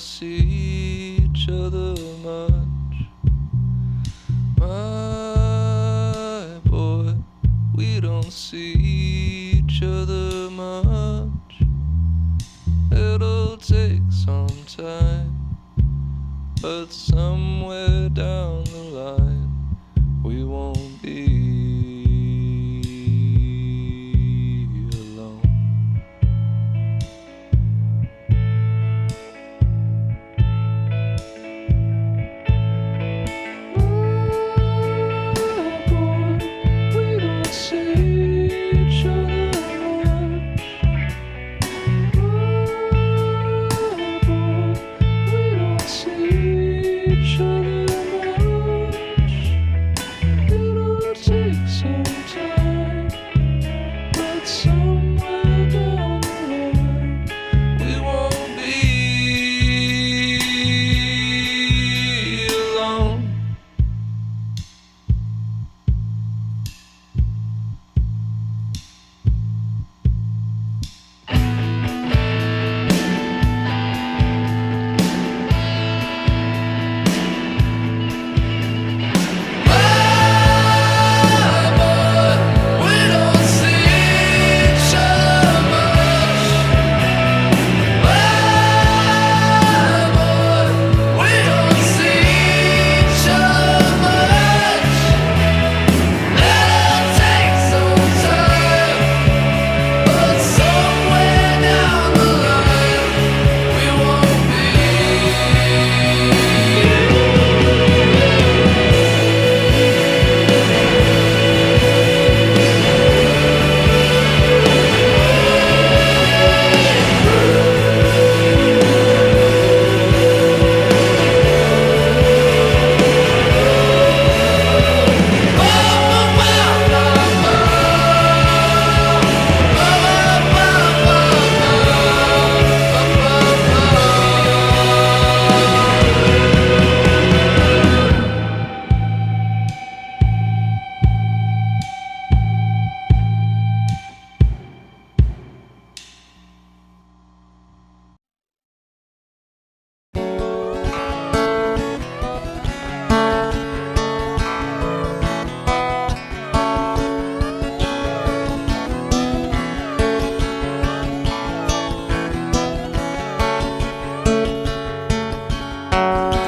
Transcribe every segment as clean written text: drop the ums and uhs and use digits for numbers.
see each other much, my boy. We don't see each other much. It'll take some time, but somewhere down the line we won't be alone.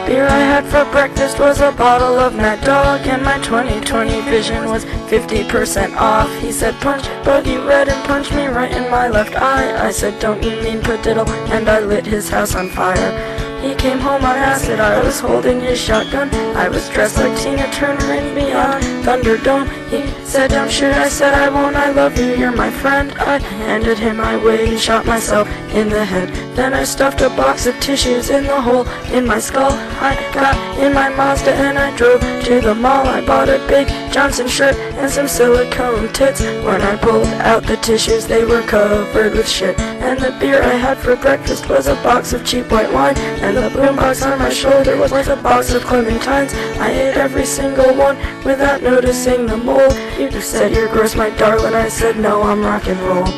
Beer I had for breakfast was a bottle of Mad Dog, and my 20/20 vision was 50% off. He said punch buggy red and punched me right in my left eye. I said don't you mean padiddle, and I lit his house on fire. He came home on acid, I was holding his shotgun. I was dressed like Tina Turner in Beyond Thunderdome. He said don't shoot, I said I won't, I love you, you're my friend. I handed him my wig and shot myself in the head. Then I stuffed a box of tissues in the hole in my skull. I got in my Mazda and I drove to the mall. I bought a big Johnson shirt and some silicone tits. When I pulled out the tissues, they were covered with shit. And the beer I had for breakfast was a box of cheap white wine, and the boombox on my shoulder was a box of clementines. I ate every single one without noticing the mold. You said you're gross, my darling. I said no, I'm rock and roll.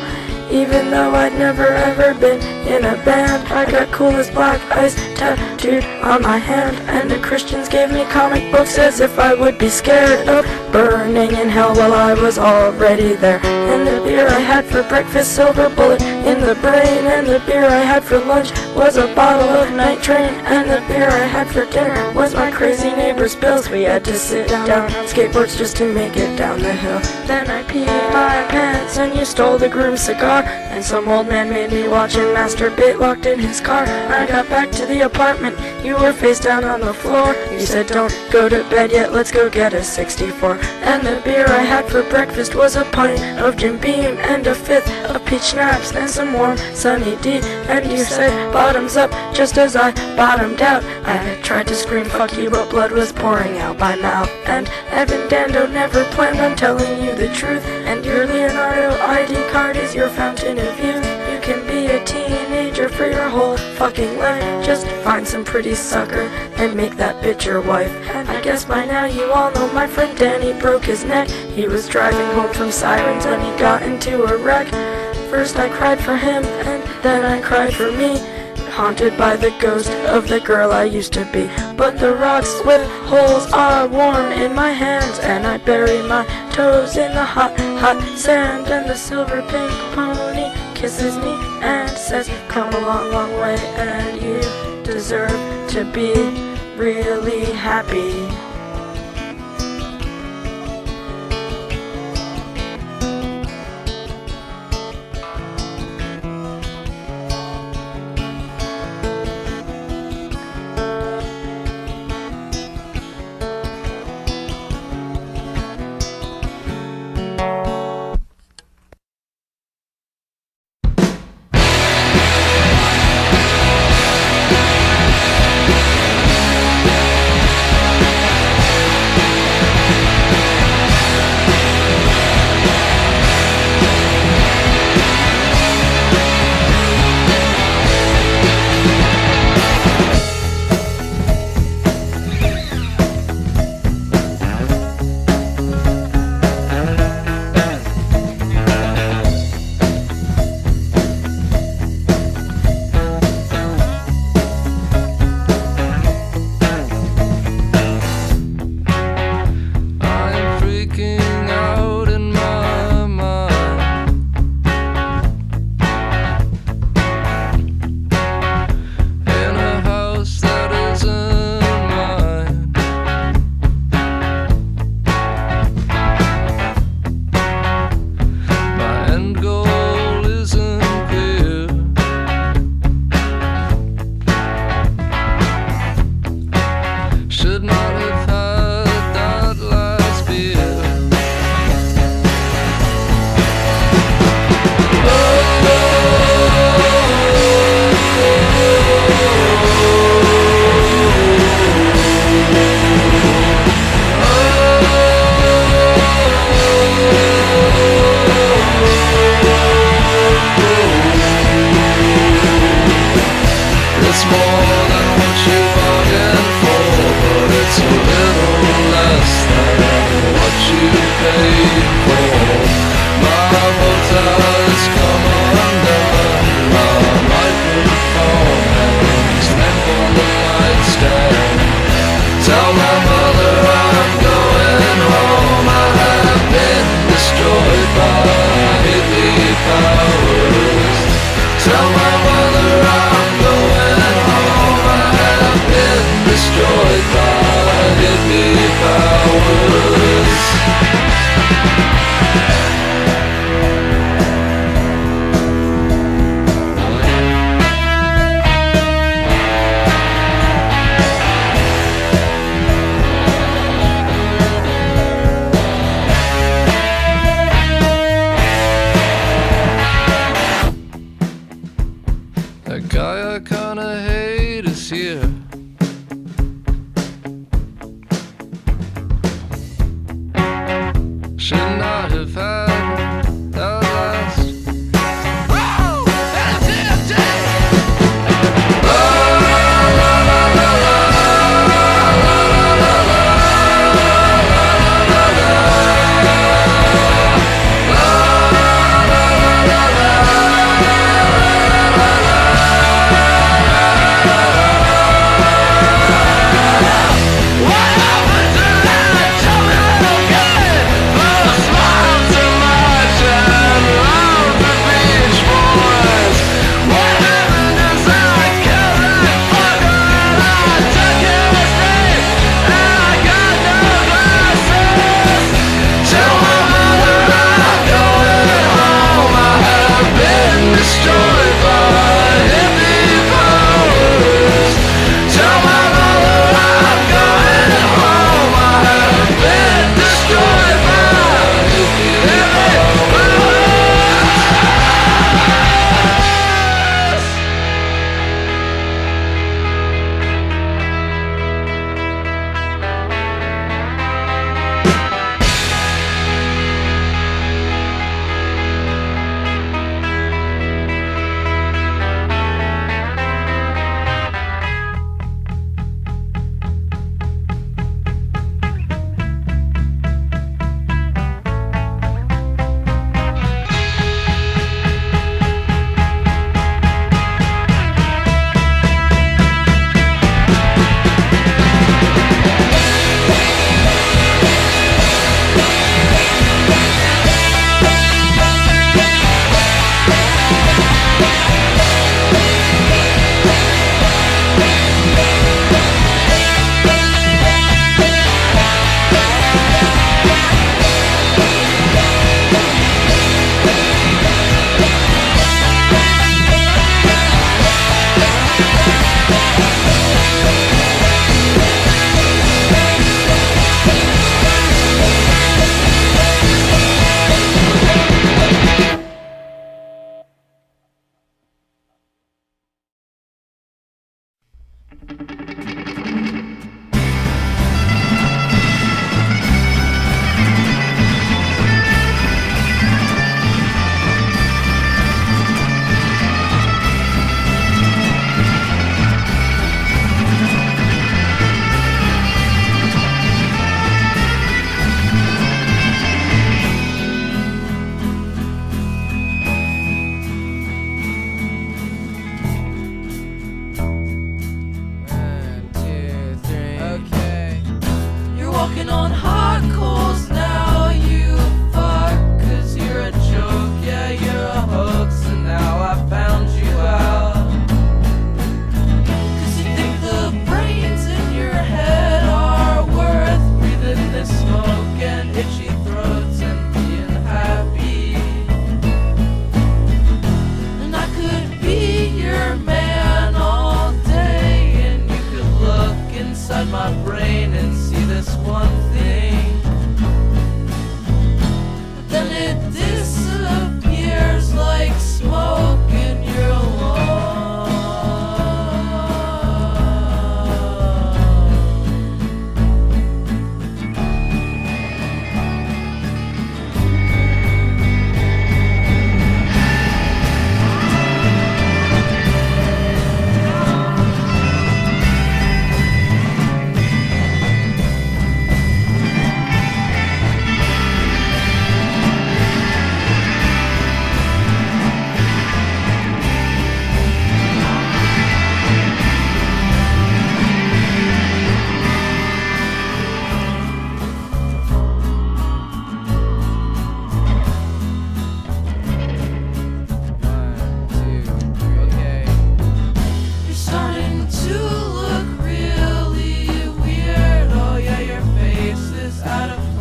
Even though I'd never ever been in a band, I got cool as black ice tattooed on my hand, and the Christians gave me comic books as if I would be scared of burning in hell. While I was already there. And the beer I had for breakfast, silver bullet in the brain, and the beer I had for lunch was a bottle of Night Train, and the beer I had for dinner was my crazy neighbor's bills. We had to sit down on skateboards just to make it down the hill. Then I peed my pants and you stole the groom's cigar, and some old man made me watch him masturbate locked in his car. I got back to the apartment, you were face down on the floor. You said don't go to bed yet, let's go get a 64. And the beer I had for breakfast was a pint of Jim Beam and a fifth of peach schnapps and some warm Sunny D. And you said bottoms up just as I bottomed out. I tried to scream fuck you, but blood was pouring out my mouth. And Evan Dando never planned on telling you the truth, and your Leonardo ID card is your fountain of youth. You can be a teenager for your whole fucking life. Just find some pretty sucker and make that bitch your wife. And I guess by now you all know my friend Danny broke his neck. He was driving home from Sirens when he got into a wreck. First I cried for him and then I cried for me. haunted by the ghost of the girl I used to be. But the rocks with holes are warm in my hands, and I bury my toes in the hot, hot sand. And the silver pink pony kisses me and says, come a long, long way, and you deserve to be really happy.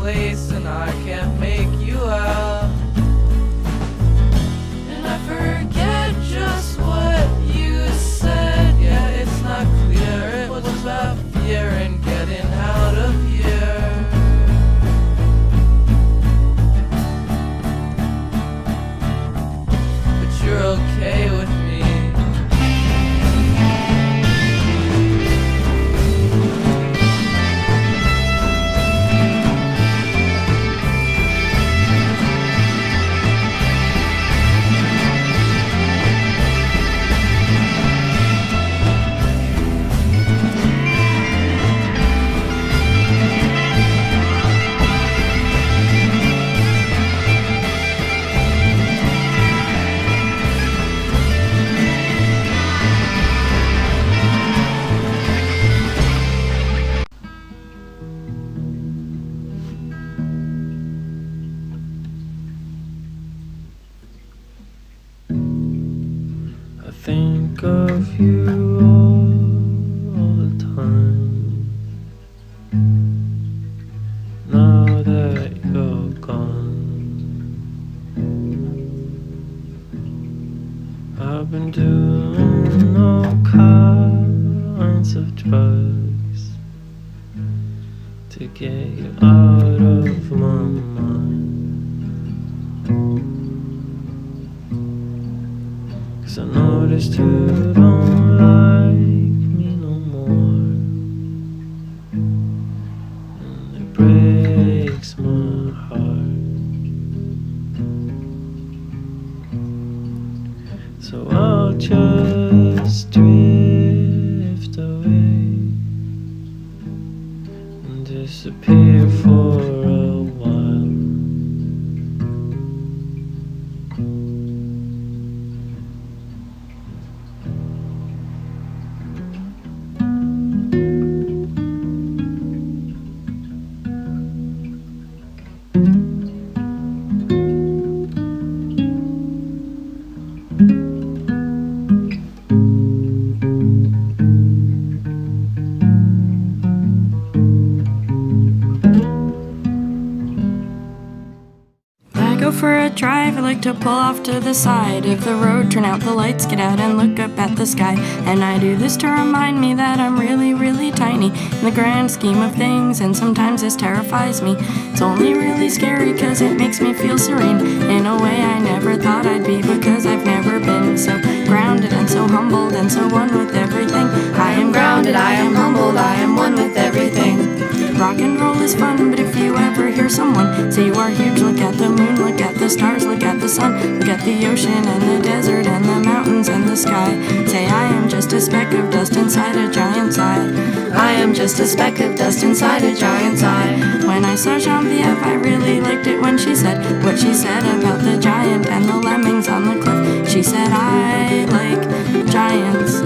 place and I can't make you out. And I forget just what you said. Yeah, it's not clear. It was about fear and getting out of here. But you're okay with me. I think of you all the time. Now that you're gone, I've been doing all kinds of drugs to get you out of my mind. 'Cause I noticed you don't like me no more, and it breaks my heart. So I'll just drift away and disappear for a while. For a drive, I like to pull off to the side of the road, turn out the lights, get out and look up at the sky. And I do this to remind me that I'm really, really tiny in the grand scheme of things, and sometimes this terrifies me. It's only really scary cause it makes me feel serene in a way I never thought I'd be, because I've never been so grounded and so humbled and so one with everything. I am grounded, I am humbled, I am one with everything. Rock and roll is fun, but if you ever hear someone say you are huge, look at the moon, look at the stars, look at the sun, look at the ocean and the desert and the mountains and the sky. Say I am just a speck of dust inside a giant's eye. I am just a speck of dust inside a giant's eye. When I saw Genevieve, I really liked it when she said what she said about the giant and the lemmings on the cliff. She said I like giants,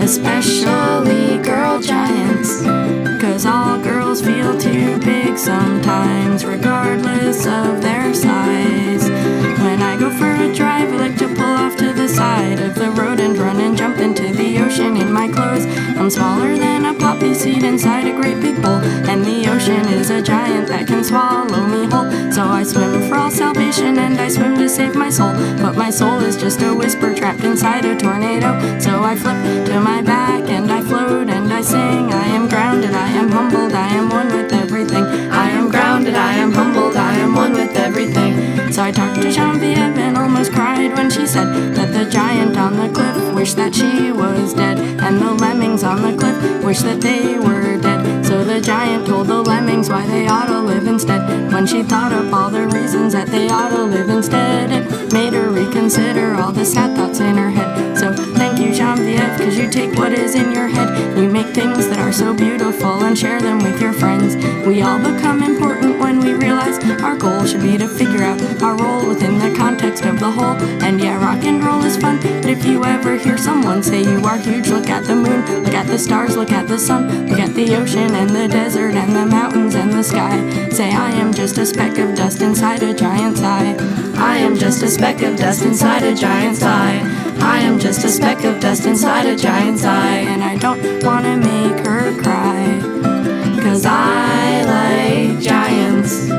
especially girl giants, 'cause all girls feel too big sometimes, regardless of their size. When I go for a drive, I like to pull off to the side of the road and run and jump into the ocean in my clothes. I'm smaller than a poppy seed inside a great big bowl, and the ocean is a giant that can swallow me whole. So I swim for all salvation and I swim to save my soul, but my soul is just a whisper trapped inside a tornado. So I flip to my back and I float and I sing. I am grounded, I am humbled, I am one with everything. I am grounded, I am humbled, I am one with everything. So I talked to Genevieve and almost cried when she said that the giant on the cliff wished that she was dead, and the lemmings on the cliff wished that they were dead. So the giant told the lemmings why they ought to live instead. When she thought up all the reasons that they ought to live instead, it made her reconsider all the sad thoughts in her head. So thank you, Genevieve, 'cause you take what is in your head, you make things that are so beautiful and share them with your friends. We all become important when we realize our goal should be to figure out our role within the context of the whole. And yeah, rock and roll is fun, but if you ever hear someone say you are huge, look at the moon, look at the stars, look at the sun, look at the ocean and the desert and the mountains and the sky. Say I am just a speck of dust inside a giant's eye. I am just a speck of dust inside a giant's eye. I am just a speck of dust inside a giant's eye. And I don't wanna make her cry, 'cause I like giants.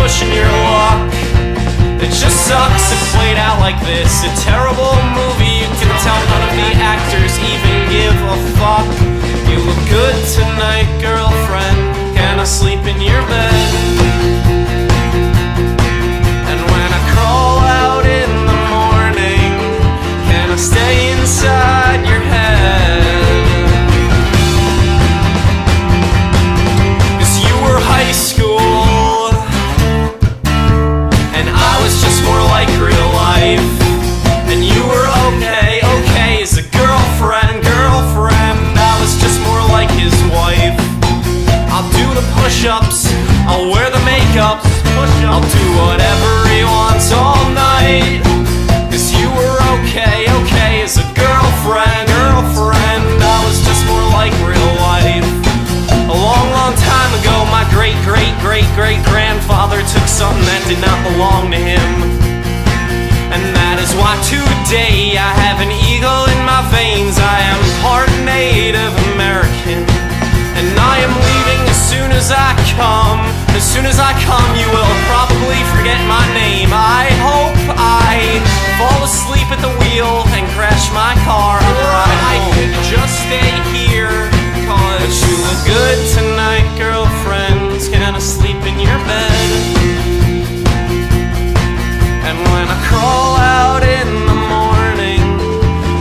pushing your luck. It just sucks it played out like this. A terrible movie, you can tell none of the actors even give a fuck. You look good tonight, girlfriend. Can I sleep in your bed? And when I crawl out in the morning, can I stay inside your head? 'Cause you were high school, and I was just more like real life. And you were okay, okay as a girlfriend, girlfriend. I was just more like his wife. I'll do the push-ups, I'll wear the makeup, I'll do whatever he wants all night. 'Cause you were okay, okay as a girlfriend, girlfriend. I was just more like real life. A long, long time ago, my great-great-great-great-grandfather took something that did not belong to him. And that is why today I have an eagle in my veins. I am part Native American, and I am leaving as soon as I come. As soon as I come, you will probably forget my name. I hope I fall asleep at the wheel and crash my car on the ride home. I could just stay here, cause you look good tonight, girlfriend. Can I sleep in your bed? And when I crawl out in the morning,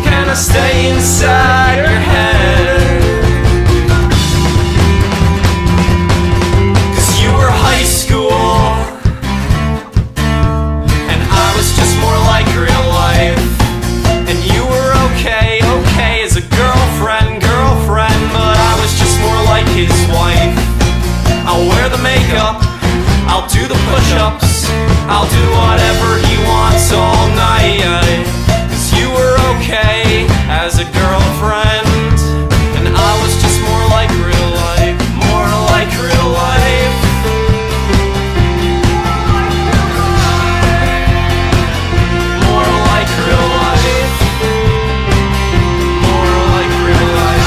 can I stay inside your head? 'Cause you were high school, and I was just more like real life. And you were okay, okay as a girlfriend, girlfriend. But I was just more like his wife. I'll wear the makeup, I'll do the push-ups, I'll do whatever he wants all night. 'Cause you were okay as a girlfriend, and I was just more like real life, more like real life. More like real life. More like real life.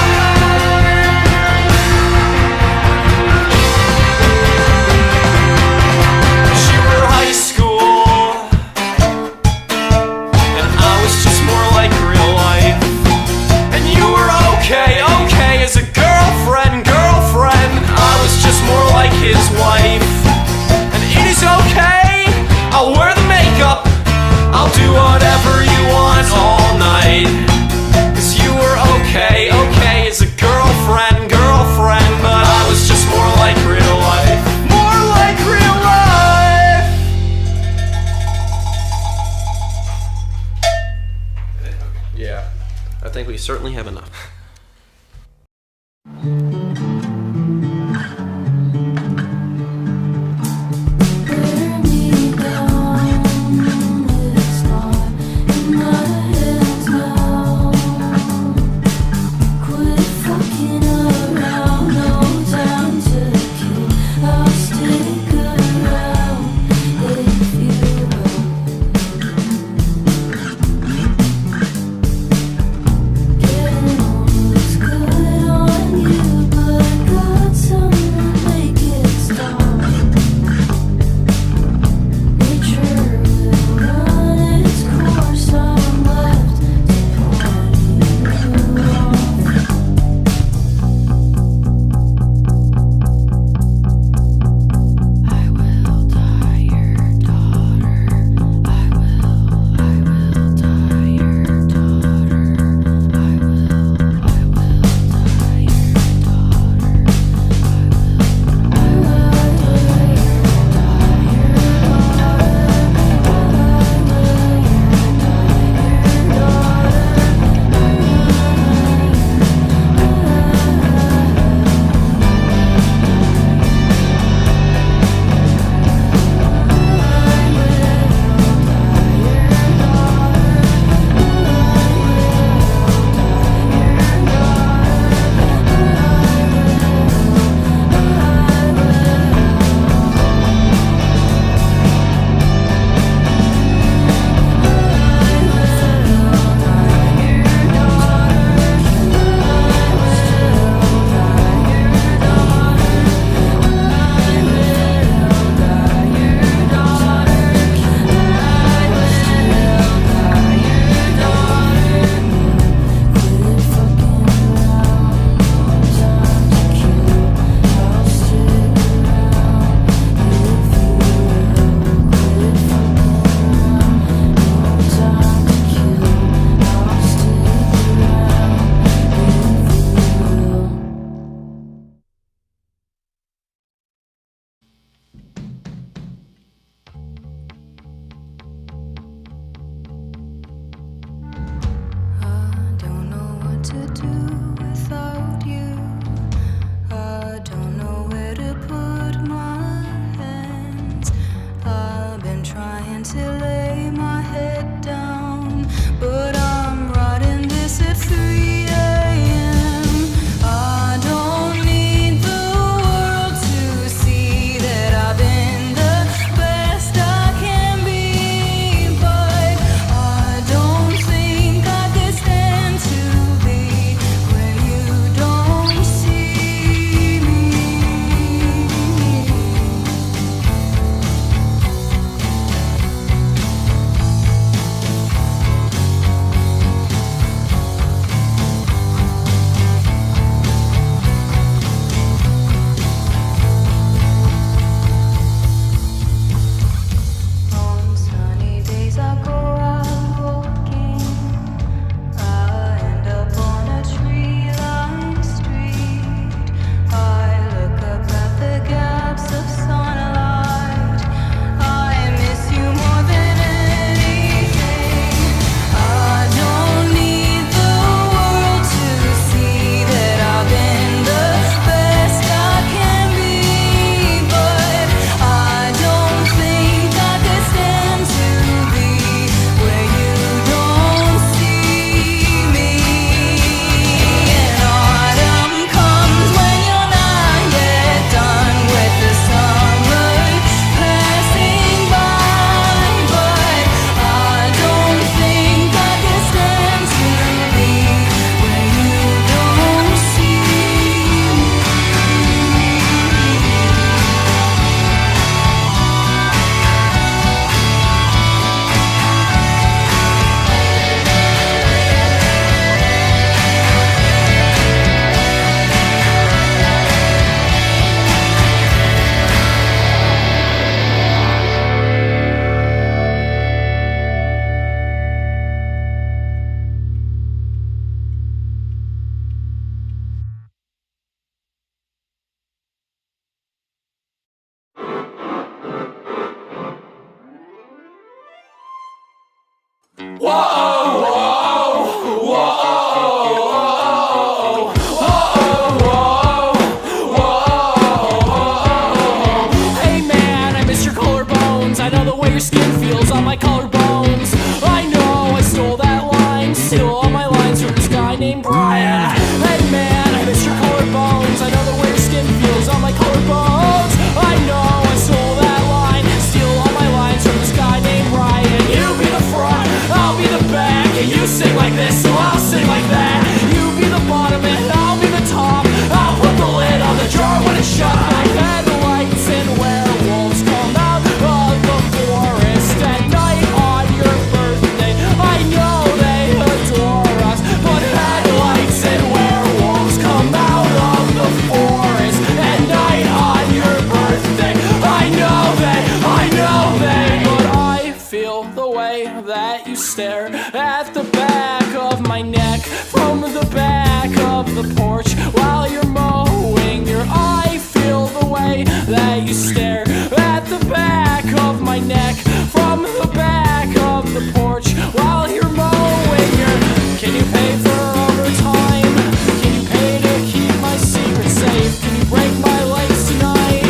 You were high school, and I was just more like real life. And you were okay, okay as a girlfriend, girlfriend. I was just more like his wife. And it is okay, I'll wear the makeup, I'll do whatever you want all night. 'Cause you were okay, okay as a girlfriend, girlfriend. But I was just more like real life, more like real life. Yeah, I think we certainly have enough. Getting on looks good on you. to do without you. I don't know where to put my hands. I've been trying to lay my head down, but I'm writing this at 3 a.m. I don't need the world to see that I've been the best I can be, but I don't think I could stand to be where you don't see me. On sunny days I go out walking. I end up on a tree-lined street. I look up at the gaps of sunlight. I miss you more than anything. I don't need the world to see that I've been the best I can be, but I don't think I could stand to be where you don't see me. And autumn comes when you're not yet done with the summer passing by, but I don't think I could stand to be where you don't see me. Hey man, I miss your collarbones. I know the way your skin feels on my collarbones. I know I stole that line, steal all my lines from this guy named Brian. Hey man, I miss your collarbones. I know the way your skin feels on my collarbones. I know I stole that line, steal all my lines from this guy named Brian. You be the front, I'll be the back, and you sing like this, so I'll sing like that. You be the bottom and I'll be the top. I'll put the lid on the jar when it's shut. Like headlights and werewolves come out of the forest at night on your birthday. I know they adore us, but headlights and werewolves come out of the forest at night on your birthday. I know they, but I feel the way that you stare at the back of my neck from the back of the porch while you're mowing your I feel the way that you stare at the back of my neck from the back of the porch while you're mowing your. Can you pay for overtime? Can you pay to keep my secret safe? Can you break my legs tonight?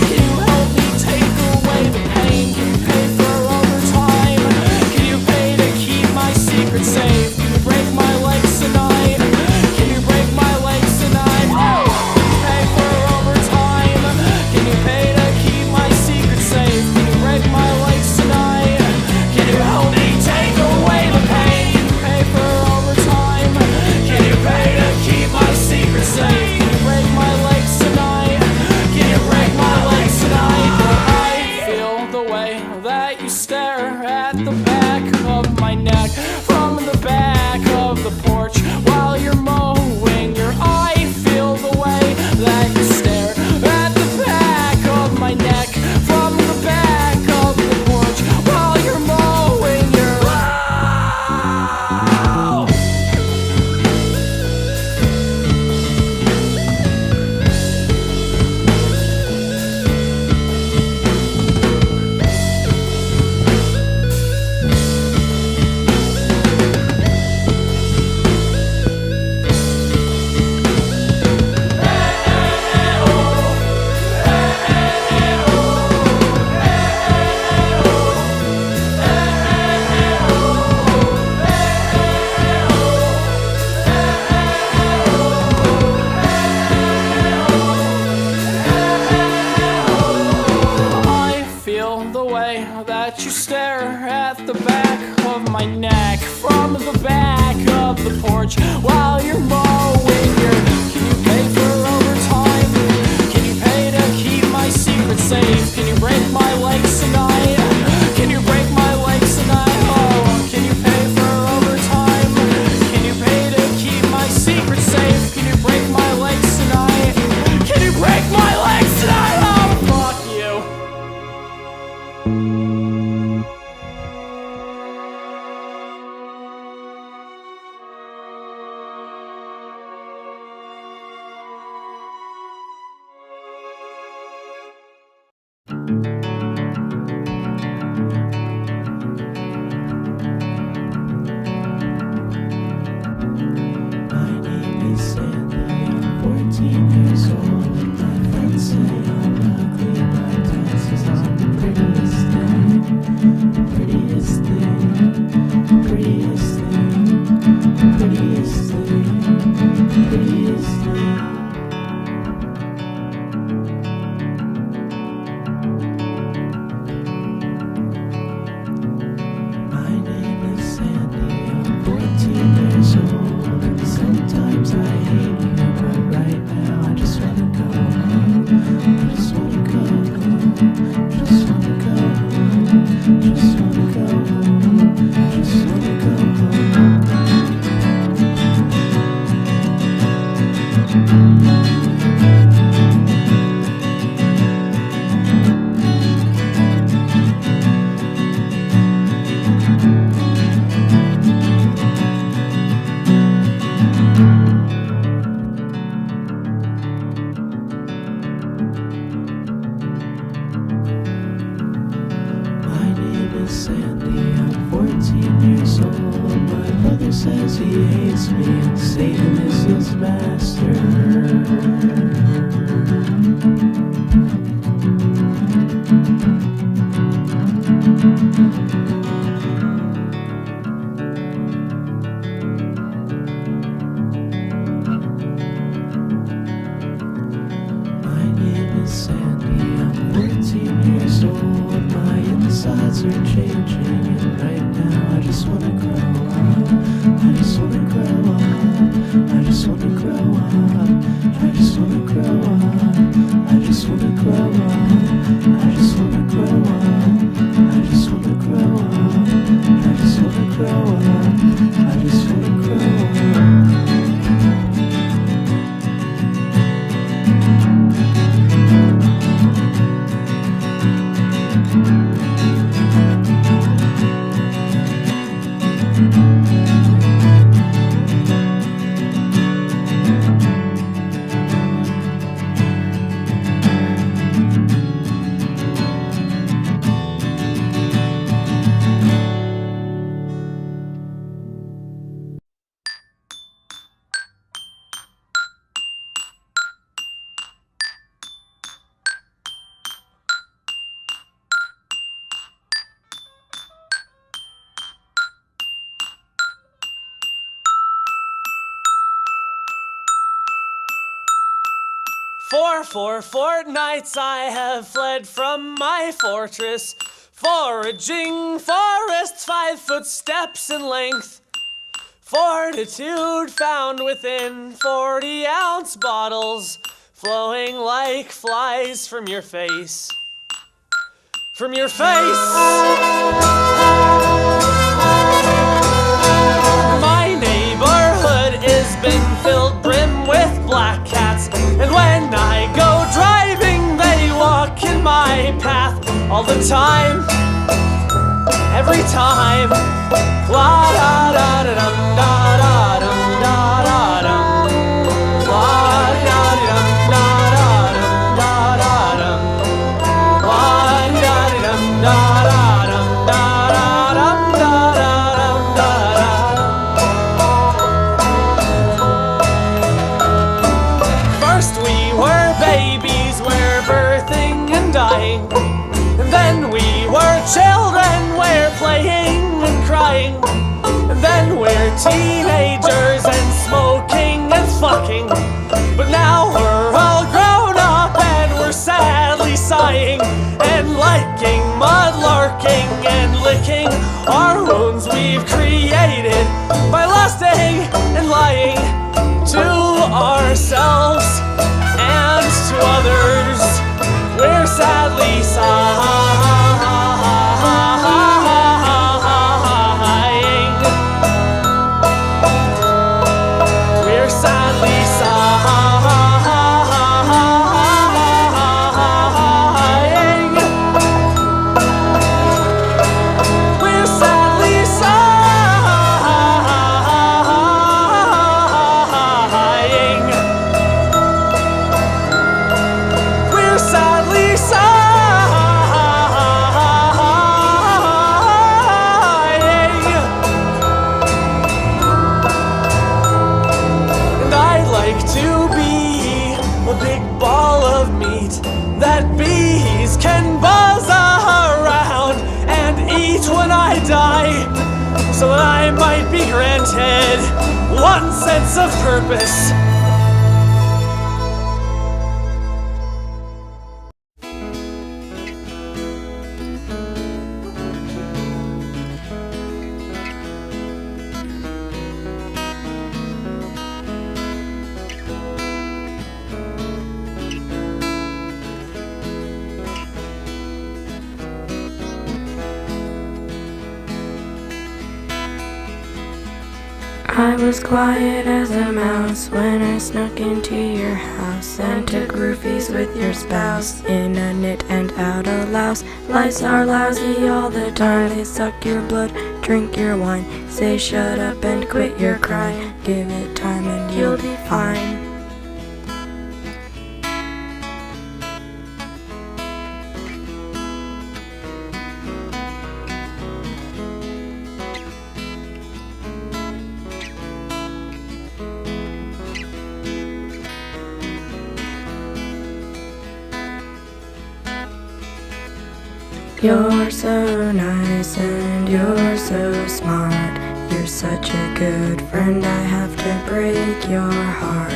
Can you help me take away the pain? Can you pay for overtime? Can you pay to keep my secret safe? Can you break my legs tonight? Can you break my legs tonight? Can you pay for overtime? Can you pay to keep my secret safe? Can you break my legs tonight? Can you help me take away the pain? Can you pay for overtime? Can you pay to keep my secret safe? Can you break my legs tonight? Can you break my legs tonight? But I feel the way that you stare at the back of my neck from the back of the porch while you're mowing your. I feel the way that you stare at the back of my neck from the back of the porch while you're mowing your. that you stare at the back of my neck from the back of the porch while you're mowing your. Can you pay for overtime? Can you pay to keep my secret safe? Can you break my legs tonight? Can you break my legs tonight? Oh, can you pay for overtime? Can you pay to keep my secret safe? Can you break my legs tonight? Can you break my legs tonight? Oh, fuck you. My name is Sandy, I'm 14 years old. My friends say I'm ugly, my taxes are the prettiest thing. The prettiest thing, the prettiest thing, the prettiest thing, the prettiest thing. My name is Sandy, I'm 14 years old. Sometimes I hate you, but right now I just wanna go home. I just wanna go home. Just wanna go home. Just wanna go home. Just wanna go home. My name is Sandy, I'm 14 years old. My brother says he hates me and Satan is his master. My name is Sandy, I'm 14 years old. My insides are changing, and right now I just wanna grow up. I just wanna grow up. I just wanna grow up. I just wanna grow up. I just wanna grow up. I just wanna grow up. I just wanna grow up. I just wanna grow up. I just wanna grow up. For 4 fortnights I have fled from my fortress, foraging forests 5 footsteps in length. Fortitude found within 40-ounce bottles, flowing like flies from your face. From your face! My neighborhood is been filled brim with black cats, and when I go driving they walk in my path all the time, every time. La da da da dum da da dum da da dum. La da da dum da da dum da da dum. La da da dum da da dum da da dum da da dum da da. First we were babies, we're birthing and dying, and then we were children, we're playing and crying, and then we're teenagers and smoking and fucking, but now we're all grown up and we're sadly sighing and liking mudlarking are wounds we've created by lusting and lying to ourselves and to others. We're sadly sighing. We're sadly sighing. We're sadly sighing. We're sadly sighing. And I'd like to be a big ball of meat that bees can buzz around and eat when I die, so that I might be granted one sense of purpose. I was quiet as a mouse when I snuck into your house and took roofies with your spouse in a knit and out a louse. Lice are lousy all the time, they suck your blood, drink your wine, say shut up and quit your cry, give it time and you'll be fine. You're so nice and you're so smart. You're such a good friend, I have to break your heart.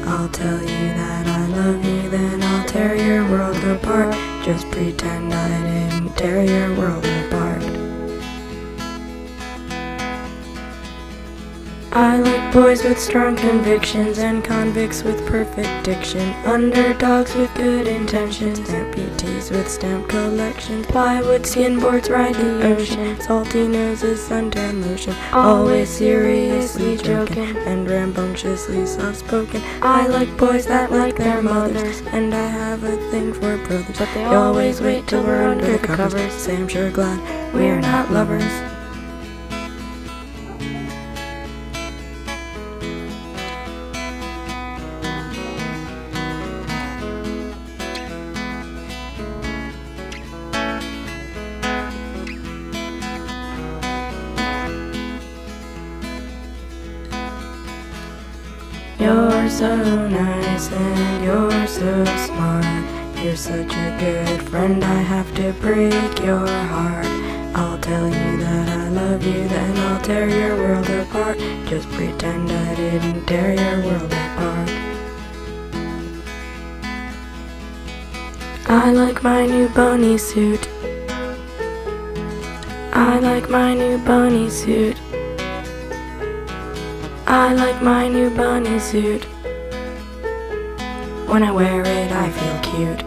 I'll tell you that I love you, then I'll tear your world apart. Just pretend I didn't tear your world apart. I like boys with strong convictions and convicts with perfect diction, underdogs with good intentions, amputees with stamp collections, plywood skinboards ride the ocean, salty noses suntan lotion, always seriously joking and rambunctiously soft-spoken. I like boys that like their mothers, and I have a thing for brothers, but they always wait till we're under the covers. Say I'm sure glad we're not lovers. You're so nice and you're so smart. You're such a good friend, I have to break your heart. I'll tell you that I love you, then I'll tear your world apart. Just pretend I didn't tear your world apart. I like my new bunny suit. I like my new bunny suit. I like my new bunny suit. When I wear it, I feel cute.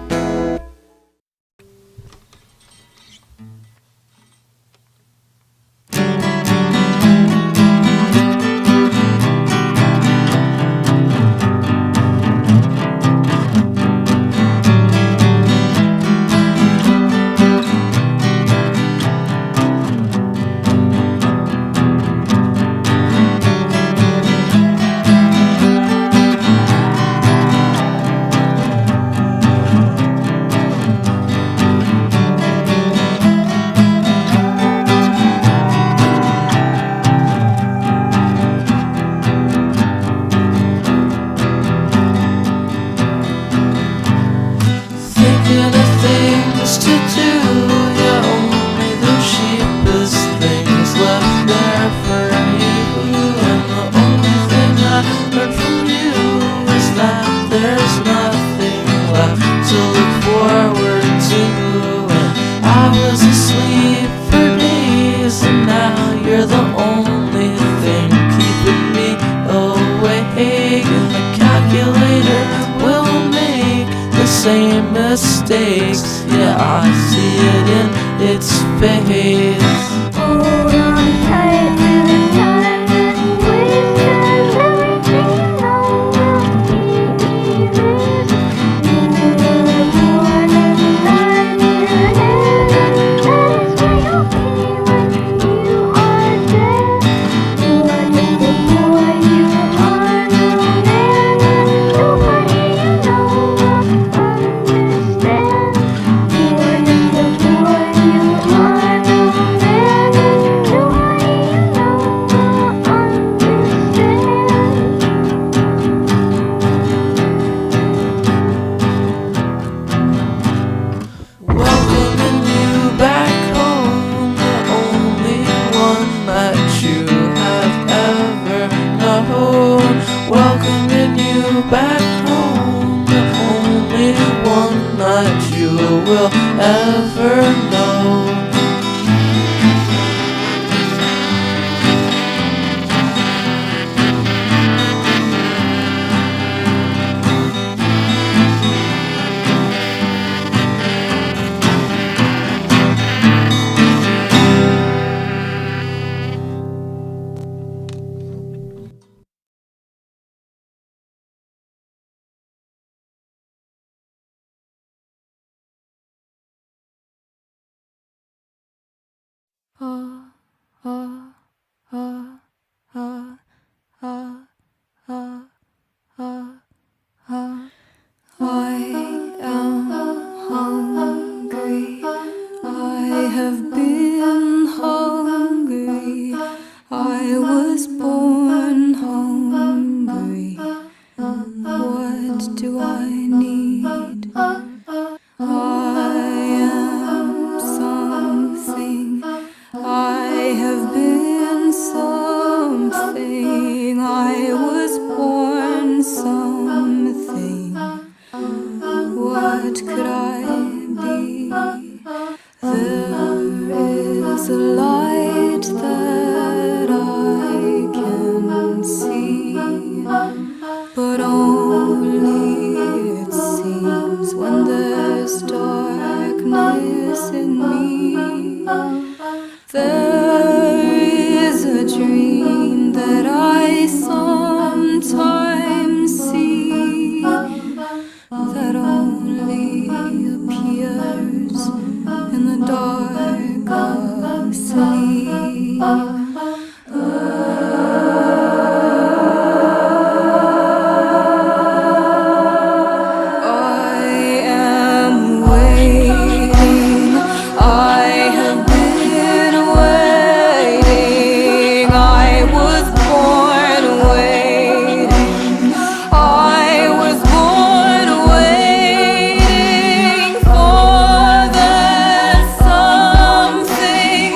its face. Hold on tight to the time and waste, 'cause everything you know will be this. You were born in 1911, that is where you'll be when you are dead. You are just a boy, you are no man, and nobody you know will understand. You are just a boy, you are no man, and nobody you know will understand. Welcoming you back home, the only one that you have ever known. Welcoming you back home, the only one that you will ever know. I am hungry. I have been hungry. I was born hungry. What do I need? I am something. I have been something. I was born something. What could I be? There is a light that I can see, but only it seems when there's darkness in me. There is a dream that I sometimes see that only appears in the dark of sleep. I am waiting. I have been waiting. I was born waiting. I was born waiting for that something,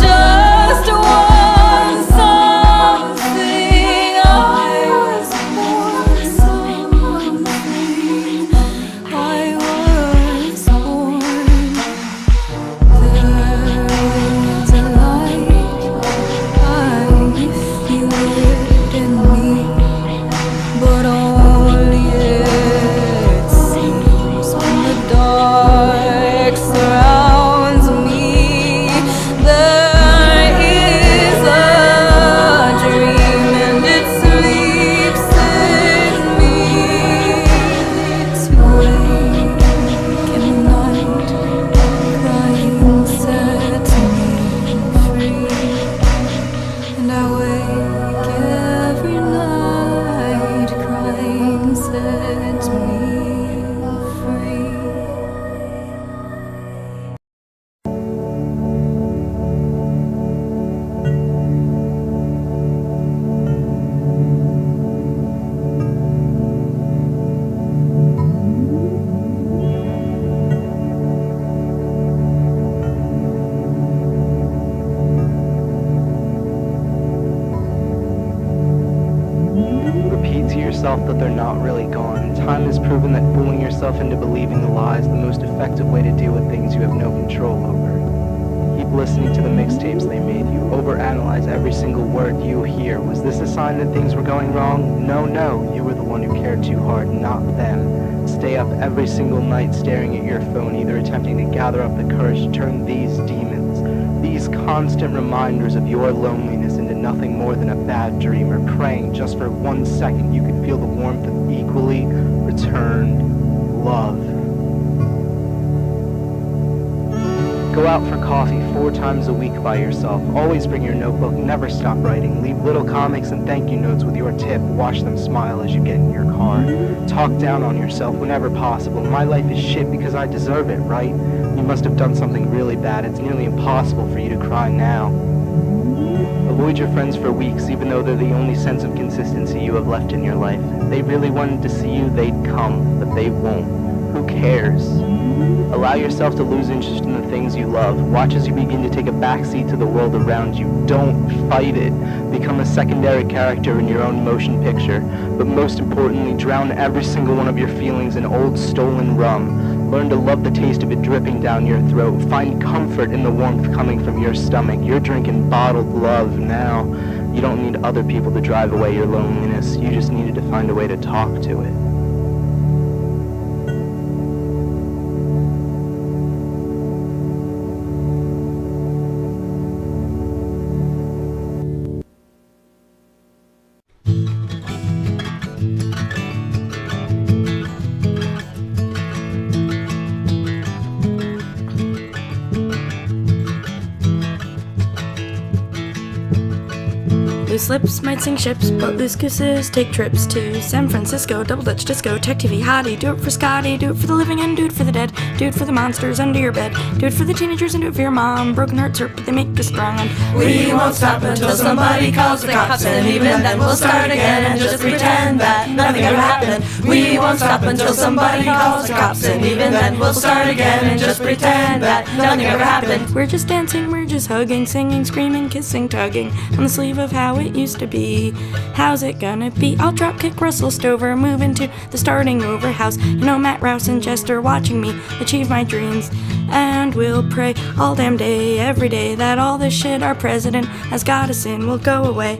just one something. I was born something. I was born. There's a light, I feel it in me, but only it seems when the dark surrounds me. There is a dream and it sleeps in me to wake in the night, crying sets me free. And I wake every night, crying sets me free. Repeat to yourself that they're not really gone. Time has proven that fooling yourself into believing the lie is the most effective way to deal with things you have no control over. Keep listening to the mixtapes they made you. Open overanalyze every single word you hear. Was this a sign that things were going wrong? No, you were the one who cared too hard, not them. Stay up every single night staring at your phone, either attempting to gather up the courage to turn these demons, these constant reminders of your loneliness into nothing more than a bad dream, or praying just for 1 second you could feel the warmth of equally returned love. Go out for coffee 4 times a week by yourself. Always bring your notebook, never stop writing. Leave little comics and thank you notes with your tip. Watch them smile as you get in your car. Talk down on yourself whenever possible. My life is shit because I deserve it, right? You must have done something really bad. It's nearly impossible for you to cry now. Avoid your friends for weeks, even though they're the only sense of consistency you have left in your life. If they really wanted to see you, they'd come, but they won't. Who cares? Allow yourself to lose interest in the things you love. Watch as you begin to take a backseat to the world around you. Don't fight it. Become a secondary character in your own motion picture. But most importantly, drown every single one of your feelings in old stolen rum. Learn to love the taste of it dripping down your throat. Find comfort in the warmth coming from your stomach. You're drinking bottled love now. You don't need other people to drive away your loneliness. You just needed to find a way to talk to it. Loose lips might sink ships, but loose gooses take trips to San Francisco, double Dutch disco, tech TV hottie. Do it for Scotty, do it for the living and do it for the dead. Do it for the monsters under your bed. Do it for the teenagers and do it for your mom. Broken hearts hurt, but they make us strong. And We won't stop until somebody calls the cops, and even then we'll start again and just pretend that nothing ever happened. We won't stop until somebody calls the cops, and even then we'll start again and just pretend that nothing ever happened. we're just dancing, we're just hugging, singing, screaming, kissing, tugging on the sleeve of how it used to be. How's it gonna be? I'll drop kick Russell Stover, move into the starting over house. You know, Matt Rouse and Jester watching me achieve my dreams. And we'll pray all damn day, every day, that all this shit our president has got us in will go away,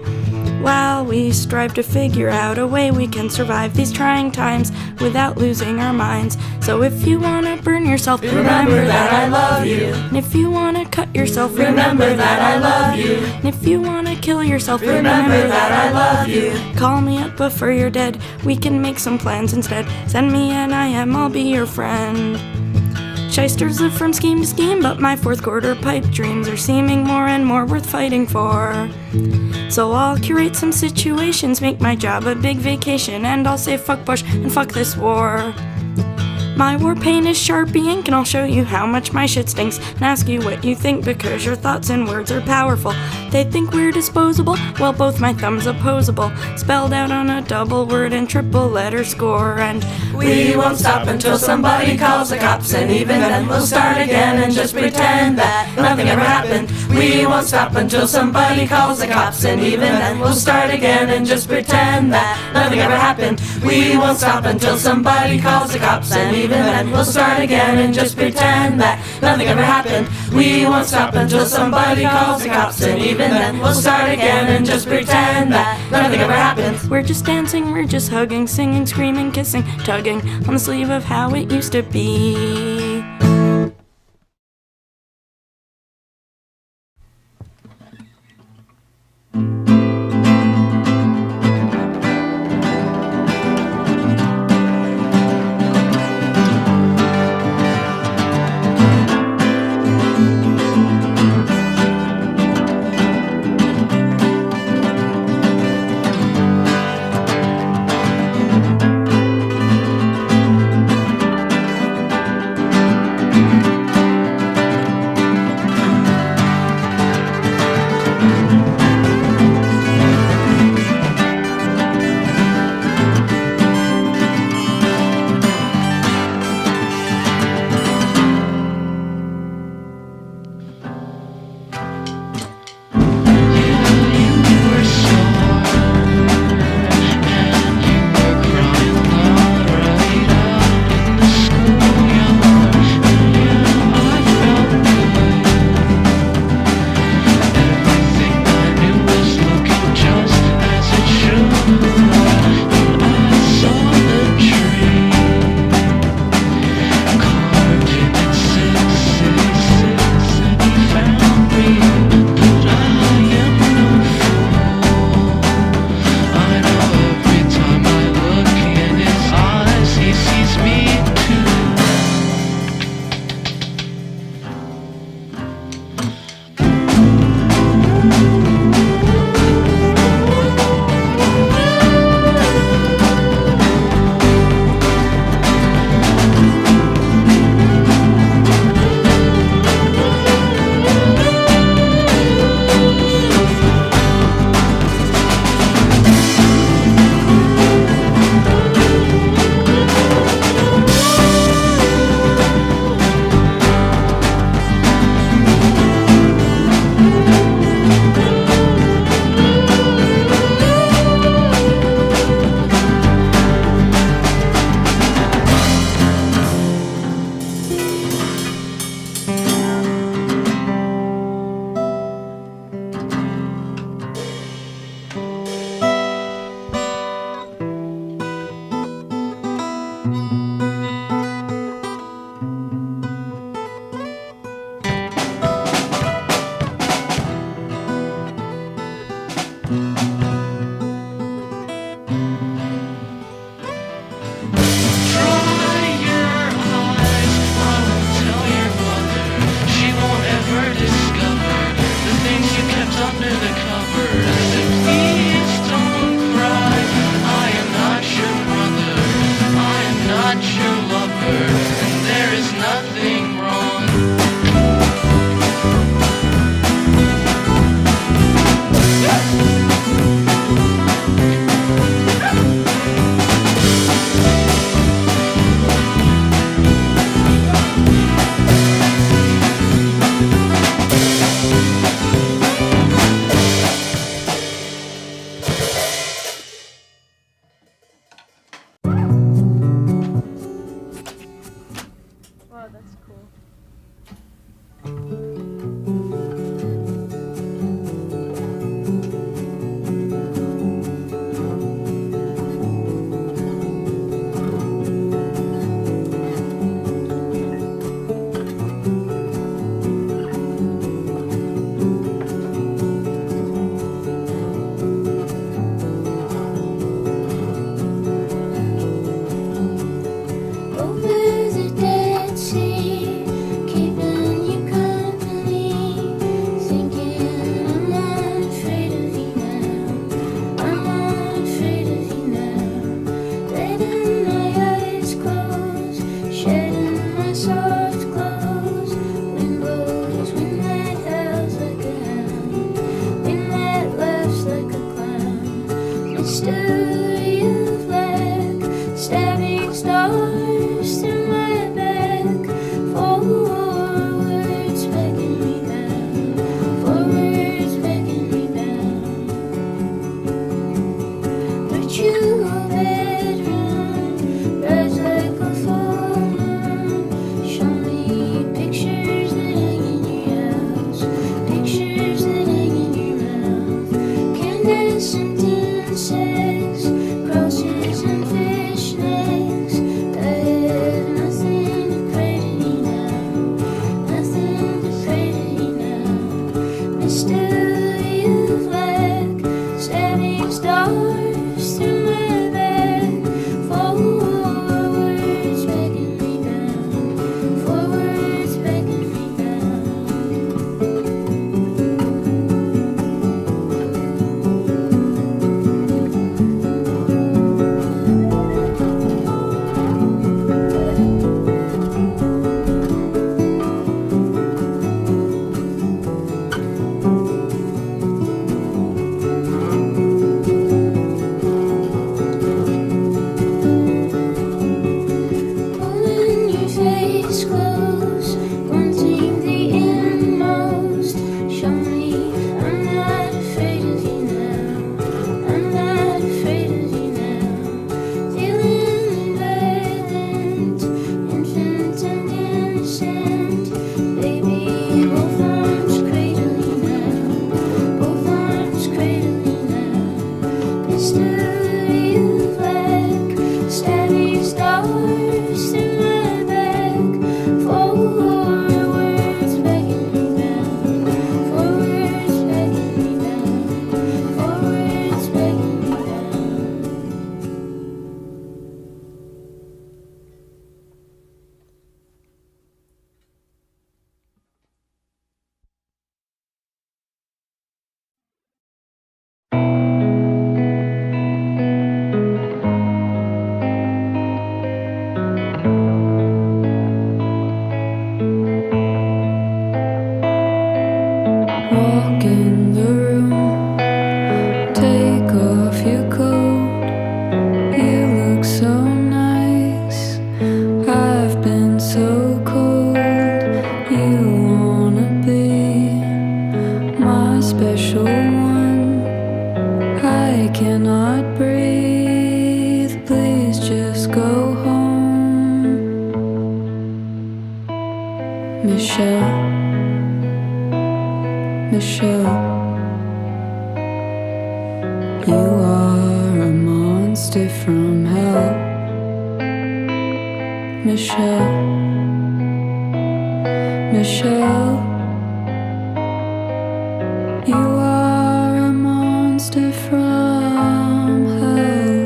while we strive to figure out a way we can survive these trying times without losing our minds. So if you wanna burn yourself, Remember that I love you. And if you wanna cut yourself, Remember that I love you. And if you wanna kill yourself, Remember that I love you. Call me up before you're dead, we can make some plans instead. Send me an IM, I'll be your friend. Shysters live from scheme to scheme, but my fourth quarter pipe dreams are seeming more and more worth fighting for. So I'll curate some situations, make my job a big vacation, and I'll say fuck Bush and fuck this war. My war paint is Sharpie ink, and I'll show you how much my shit stinks, and ask you what you think, because your thoughts and words are powerful. They think we're disposable, well, both my thumbs opposable, spelled out on a double word and triple letter score. And We won't stop until somebody calls the cops, and even then we'll start again and just pretend that nothing ever happened. We won't stop until somebody calls the cops, and even then we'll start again and just pretend that nothing ever happened. We won't stop until somebody calls the cops, and even then we'll start again and just pretend that nothing ever happened. We won't stop until somebody calls the cops, and even then we'll start again and just pretend that nothing ever happened. we're just dancing, we're just hugging, singing, screaming, kissing, tugging on the sleeve of how it used to be. innocent insects, crosses and fishnets. I have nothing to pray to you now, nothing to pray to you now. Mystery of lack, stabbing stars through my back. Forwards beckon me down, forwards beckon me down. Pulling your face close, wanting the inmost. Show me I'm not afraid of you now, I'm not afraid of you now. Feeling violent, infant and innocent. Baby, both arms cradle you now, both arms cradle you now. Mystery of lack, stabbing stars through my back. Forwards beckon me down, forwards beckon me down, forwards beckon me down. Walk in the room, take off your coat. You look so nice. I've been so cold. You wanna be my special one. I cannot breathe. Please just go home. Michelle, Michelle, you are a monster from hell. Michelle, Michelle, you are a monster from hell.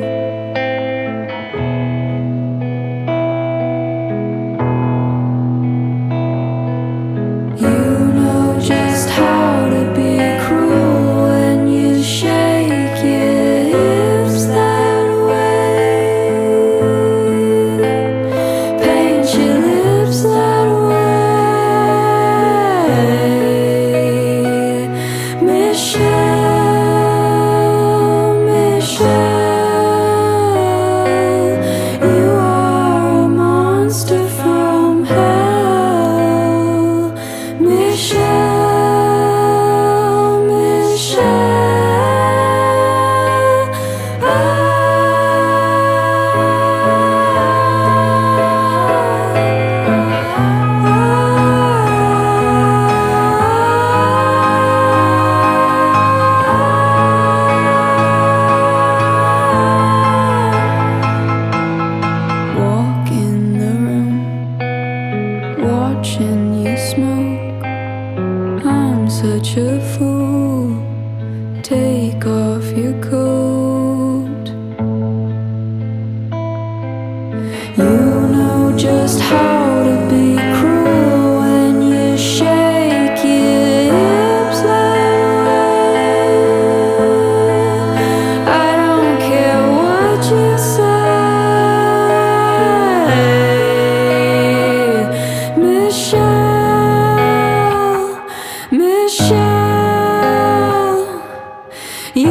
You know just how to be cruel when you shake your hips that way, paint your lips that way. Michelle, Michelle, you are a monster from hell. Michelle, Michelle, walk in the room, watching you smoke. I'm such a fool. Take off your coat. You know just how to be cruel when you shake your hips that way. I don't care what you say. Michelle, Michelle, you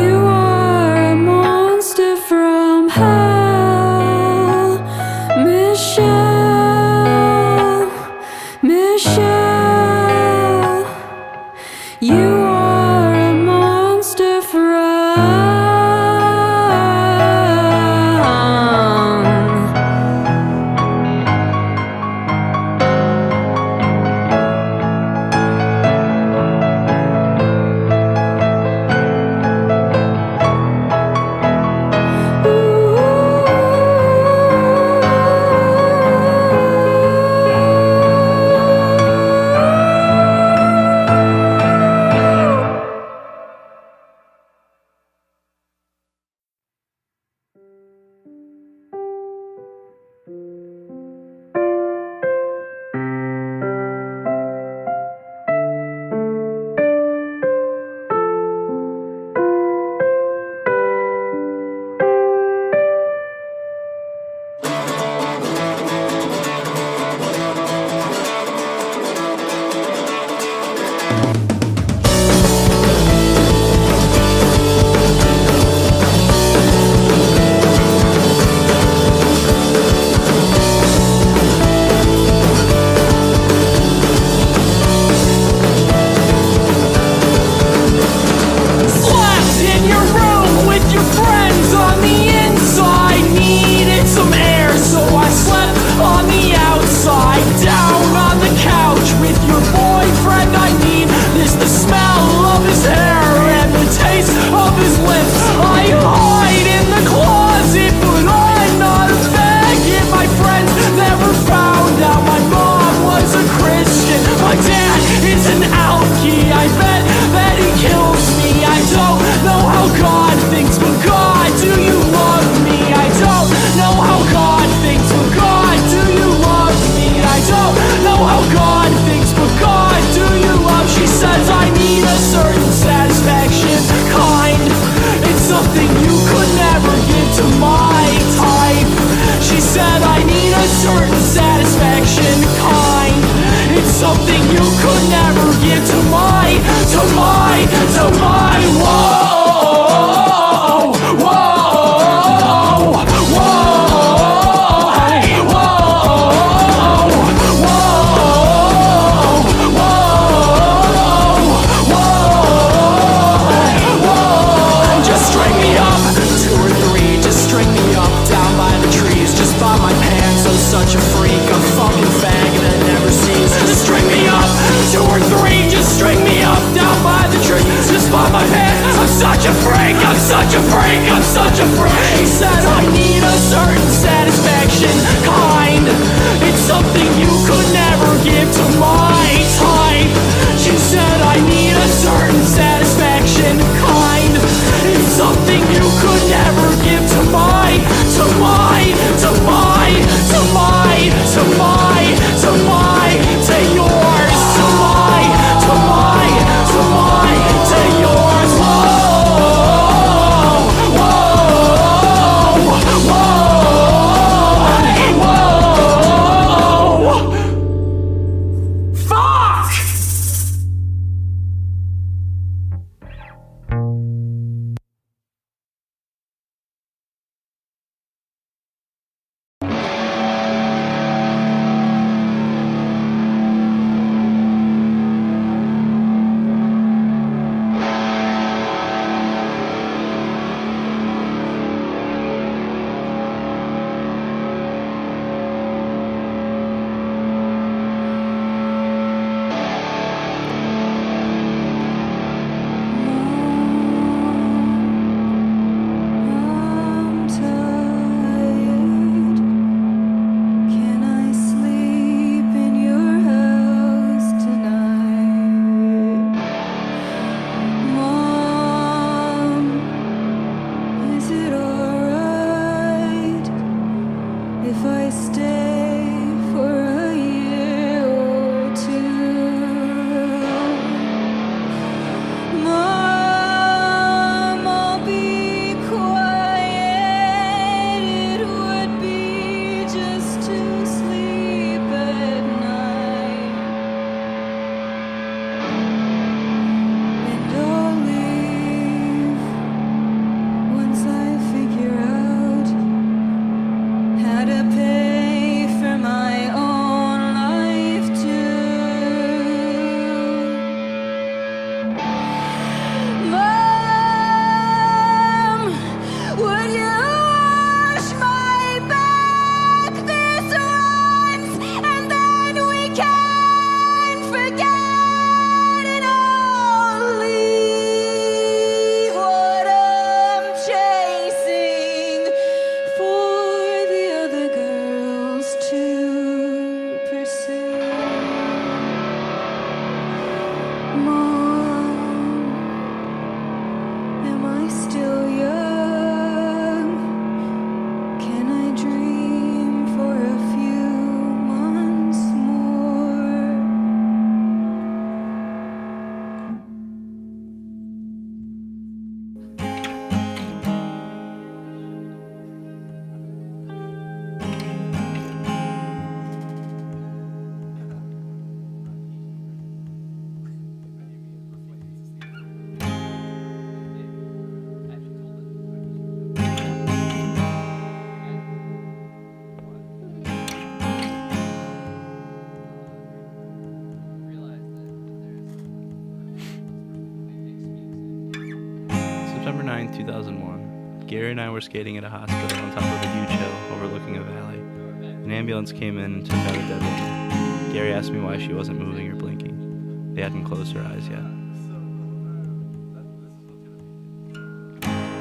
9th, 2001. Gary and I were skating at a hospital on top of a huge hill overlooking a valley. An ambulance came in and took out a dead woman. Gary asked me why she wasn't moving or blinking. They hadn't closed her eyes yet.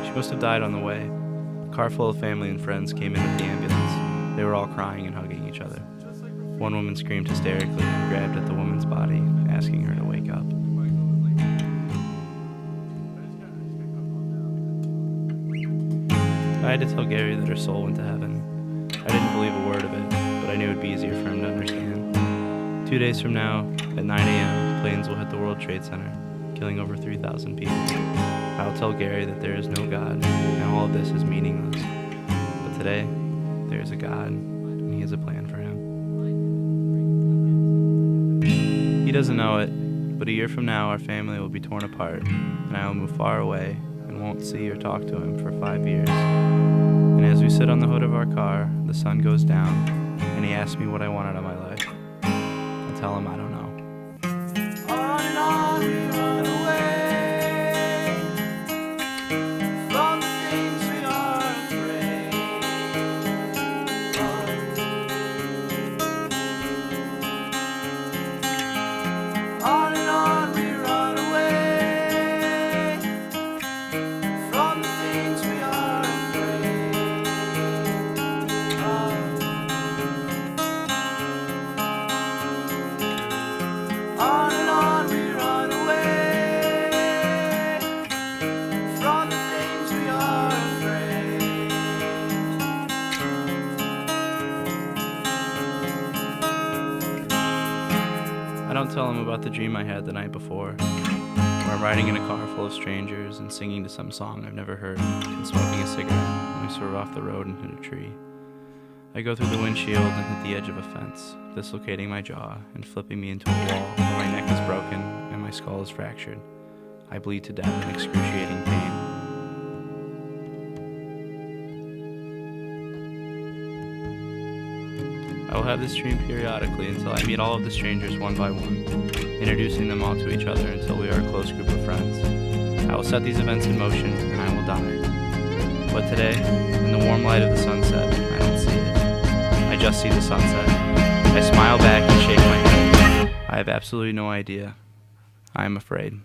She must have died on the way. A car full of family and friends came in with the ambulance. They were all crying and hugging each other. One woman screamed hysterically and grabbed at the woman's body, asking her to wake up. I had to tell Gary that her soul went to heaven. I didn't believe a word of it, but I knew it would be easier for him to understand. 2 days from now, at 9 a.m., planes will hit the World Trade Center, killing over 3,000 people. I will tell Gary that there is no God, and all of this is meaningless. But today, there is a God, and He has a plan for him. He doesn't know it, but a year from now, our family will be torn apart, and I will move far away and won't see or talk to him for 5 years. And as we sit on the hood of our car, the sun goes down, and he asks me what I want out of my life. I tell him I don't know. On and on we run away from the things we are afraid of. On and on we run away from the things we are afraid of. On and on we run away from the things we are afraid. I don't tell him about the dream I had the night before, where I'm riding in a car full of strangers and singing to some song I've never heard and smoking a cigarette when we swerve off the road and hit a tree. I go through the windshield and hit the edge of a fence, dislocating my jaw and flipping me into a wall where my neck is broken and my skull is fractured. I bleed to death in excruciating pain. I will have this dream periodically until I meet all of the strangers one by one, introducing them all to each other until we are a close group of friends. I will set these events in motion and I will die. But today, in the warm light of the sunset, I don't see it. I just see the sunset. I smile back and shake my head. I have absolutely no idea. I am afraid.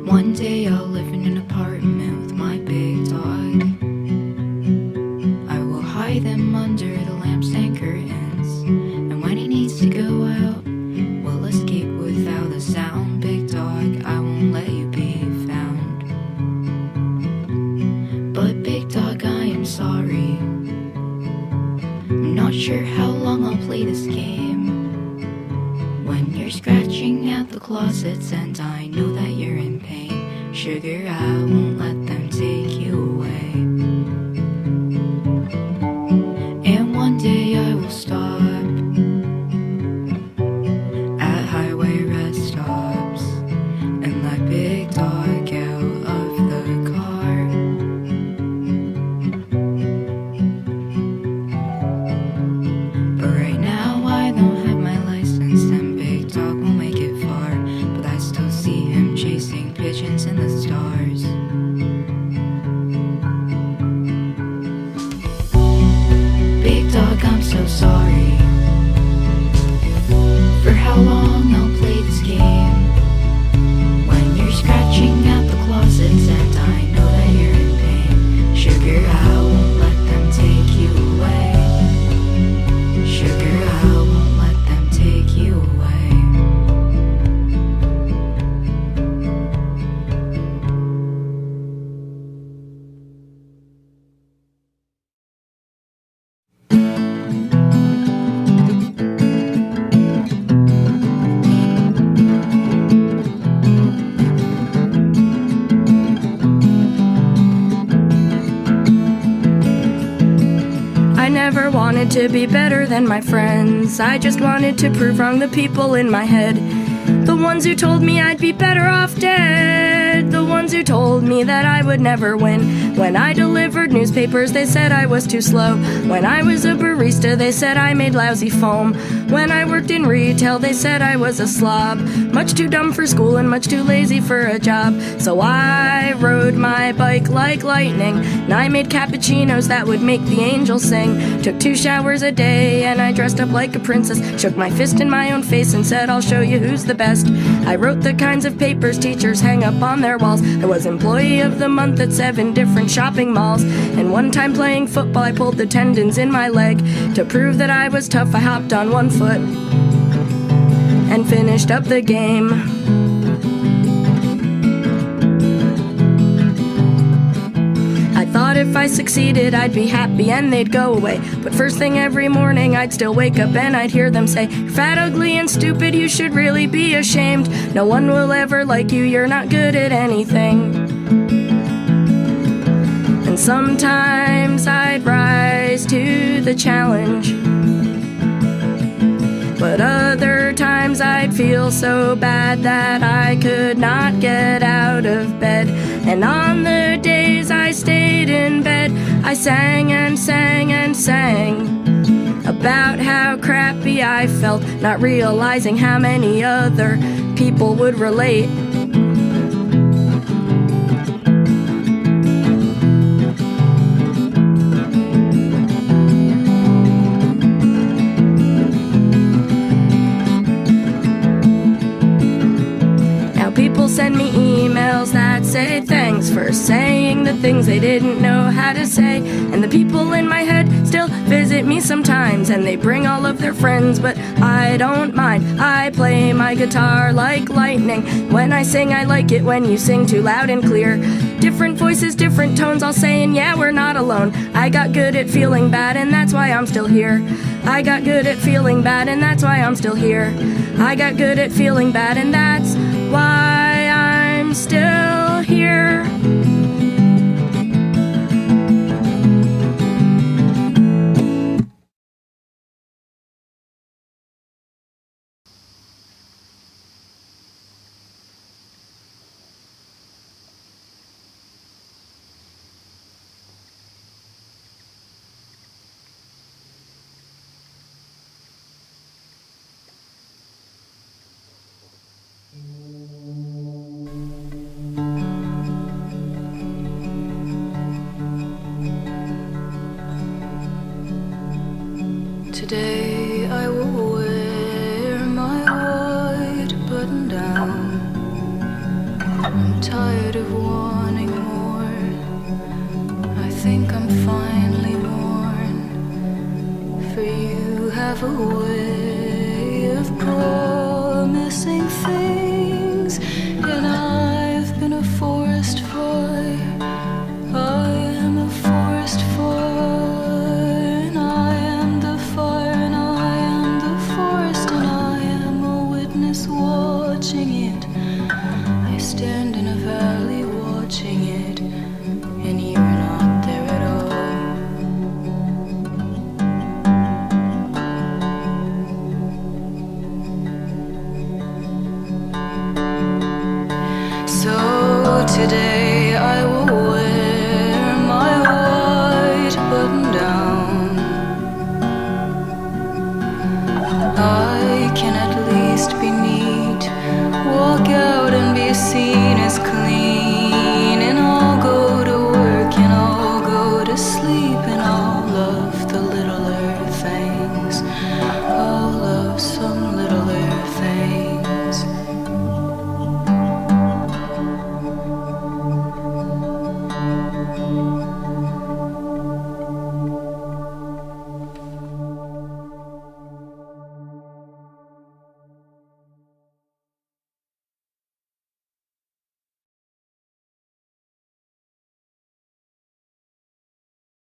One day I'll live in an apartment with my big dog. I will hide them under the lampstand curtains, and when he needs to go out, we'll escape without a sound. Big dog, I won't let you be closets, and I know that you're in pain. Sugar, I won't let them take you away. And one day I will stop at highway rest stops and let Big Dog out of the car. But right now I don't have my license, and Big Dog won't make it far. But I still see him chasing pigeons in the stars. Big Dog, I'm so sorry for how long I'll play this game. When you're scratching at the closets and I know that you're in pain. Sugar, I won't let them take you away. Sugar, I won't let them take you away. I never wanted to be better than my friends. I just wanted to prove wrong the people in my head. The ones who told me I'd be better off dead. The ones who told me that I would never win. When I delivered newspapers, they said I was too slow. When I was a barista, they said I made lousy foam. When I worked in retail, they said I was a slob. Much too dumb for school and much too lazy for a job. So I rode my bike like lightning, and I made cappuccinos that would make the angels sing. Took 2 showers a day and I dressed up like a princess. Shook my fist in my own face and said, I'll show you who's the best. I wrote the kinds of papers teachers hang up on their walls. I was employee of the month at 7 different shopping malls. And one time playing football, I pulled the tendons in my leg. To prove that I was tough, I hopped on 1 foot and finished up the game. I thought if I succeeded I'd be happy and they'd go away. But first thing every morning I'd still wake up and I'd hear them say, you're fat, ugly, and stupid, you should really be ashamed. No one will ever like you, you're not good at anything. And sometimes I'd rise to the challenge, but other times I'd feel so bad that I could not get out of bed. And on the days I stayed in bed, I sang and sang and sang about how crappy I felt, not realizing how many other people would relate. People send me emails that say thanks for saying the things they didn't know how to say. And the people in my head still visit me sometimes, and they bring all of their friends, but I don't mind. I play my guitar like lightning. When I sing, I like it when you sing too loud and clear. Different voices, different tones, all saying, yeah, we're not alone. I got good at feeling bad, and that's why I'm still here. I got good at feeling bad, and that's why I'm still here. I got good at feeling bad, and that's why I'm still here. Today I will wear my white button down. I'm tired of wanting more. I think I'm finally worn. For you have a way of promising things, and I've been a forest fire. I am a forest fire. Watching it today.